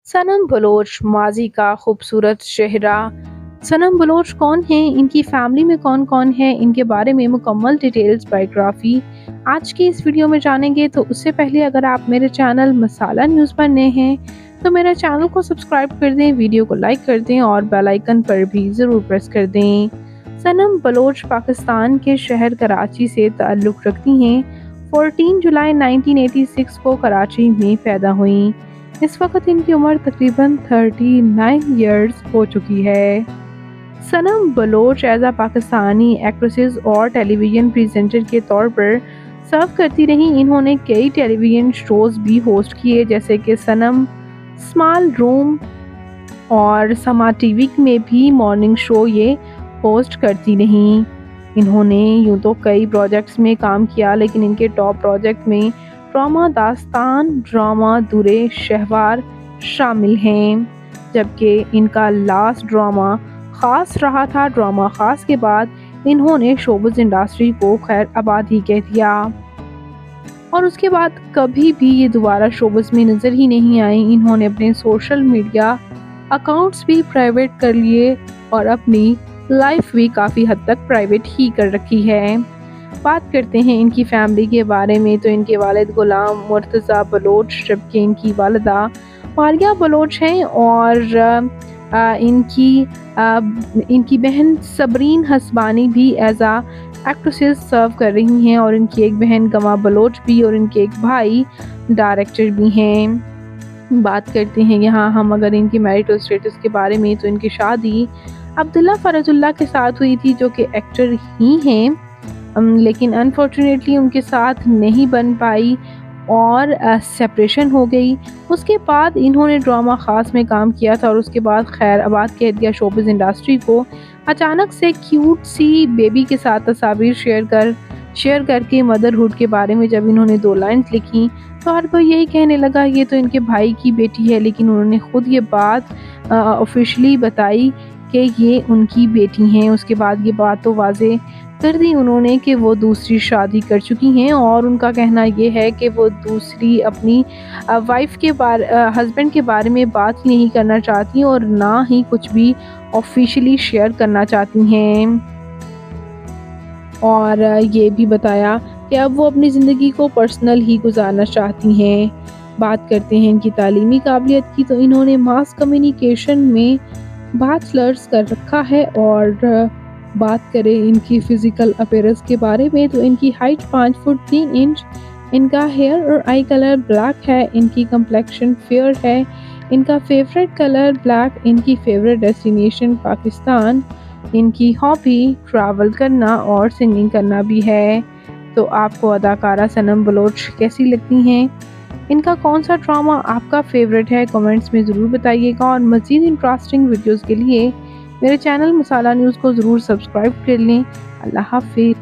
सनम Bloch माजी का खूबसूरत चेहरा। सनम बलोच कौन हैं, इनकी फैमिली में कौन-कौन है, इनके बारे में मुकम्मल डिटेल्स बायोग्राफी आज की इस वीडियो में जानेंगे। तो उससे पहले अगर आप मेरे चैनल मसाला न्यूज़ पर नए हैं तो मेरे चैनल को सब्सक्राइब कर दें, वीडियो को लाइक कर दें और बेल आइकन पर भी ज़रूर प्रेस कर दें। सनम बलोच पाकिस्तान के शहर कराची से ताल्लुक़ रखती हैं। 14 जुलाई 1986 को कराची में पैदा हुईं। इस वक्त इनकी उम्र तकरीबन 39 इयर्स हो चुकी है। सनम बलोच एज आ पाकिस्तानी एक्ट्रेसेस और टेलीविज़न प्रेजेंटर के तौर पर सर्व करती रहीं। इन्होंने कई टेलीविज़न शोज़ भी होस्ट किए, जैसे कि सनम, स्मॉल रूम और समा टीवी में भी मॉर्निंग शो ये होस्ट करती रहीं। इन्होंने यूँ तो कई प्रोजेक्ट्स में काम किया, लेकिन इनके टॉप प्रोजेक्ट में ड्रामा दास्तान, ड्रामा दुरे शहवार शामिल हैं, जबकि इनका लास्ट ड्रामा ख़ास रहा था। ड्रामा ख़ास के बाद इन्होंने शोबिज़ इंडस्ट्री को खैर आबाद ही कह दिया और उसके बाद कभी भी ये दोबारा शोबिज़ में नज़र ही नहीं आई। इन्होंने अपने सोशल मीडिया अकाउंट्स भी प्राइवेट कर लिए और अपनी लाइफ भी काफ़ी हद तक प्राइवेट ही कर रखी है। बात करते हैं इनकी फैमिली के बारे में, तो इनके वालिद गुलाम मुर्तज़ा बलोच, जबकि इनकी वालिदा मारिया बलोच हैं और इनकी बहन सबरीन हसबानी भी एज आ एक्ट्रेसेस सर्व कर रही हैं और इनकी एक बहन गमा बलोच भी और इनके एक भाई डायरेक्टर भी हैं। बात करते हैं यहाँ हम अगर इनकी मैरिटल स्टेटस के बारे में, तो इनकी शादी अब्दुल्ला फरजुल्ला के साथ हुई थी, जो कि एक्टर ही हैं, लेकिन अनफॉर्चुनेटली उनके साथ नहीं बन पाई और सेपरेशन हो गई। उसके बाद इन्होंने ड्रामा ख़ास में काम किया था और उसके बाद खैर आबाद कह दिया शोबिज़ इंडस्ट्री को। अचानक से क्यूट सी बेबी के साथ तस्वीर शेयर करके मदरहुड के बारे में जब इन्होंने 2 लाइन्स लिखी तो हर कोई यही कहने लगा ये तो इनके भाई की बेटी है, लेकिन उन्होंने ख़ुद ये बात ऑफिशियली बताई कि ये उनकी बेटी हैं। उसके बाद ये बात तो वाज़े कर दी उन्होंने कि वो दूसरी शादी कर चुकी हैं और उनका कहना ये है कि वो दूसरी अपनी हस्बैंड के बारे में बात ही नहीं करना चाहती और ना ही कुछ भी ऑफिशियली शेयर करना चाहती हैं। और ये भी बताया कि अब वो अपनी ज़िंदगी को पर्सनल ही गुजारना चाहती हैं। बात करते हैं इनकी तालीमी काबिलियत की, तो इन्होंने मास कम्युनिकेशन में बैचलर्स कर रखा है और बात करें इनकी फ़िज़िकल अपीयरेंस के बारे में, तो इनकी हाइट 5 फुट 3 इंच, इनका हेयर और आई कलर ब्लैक है, इनकी कम्प्लेक्शन फेयर है, इनका फेवरेट कलर ब्लैक, इनकी फेवरेट डेस्टिनेशन पाकिस्तान, इनकी हॉबी ट्रैवल करना और सिंगिंग करना भी है। तो आपको अदाकारा सनम बलोच कैसी लगती हैं? इनका कौन सा ड्रामा आपका फेवरेट है? कमेंट्स में ज़रूर बताइएगा और मज़ीद इंटरेस्टिंग वीडियोज़ के लिए मेरे चैनल मसाला न्यूज़ को ज़रूर सब्सक्राइब कर लें। अल्लाह हाफ़िज़।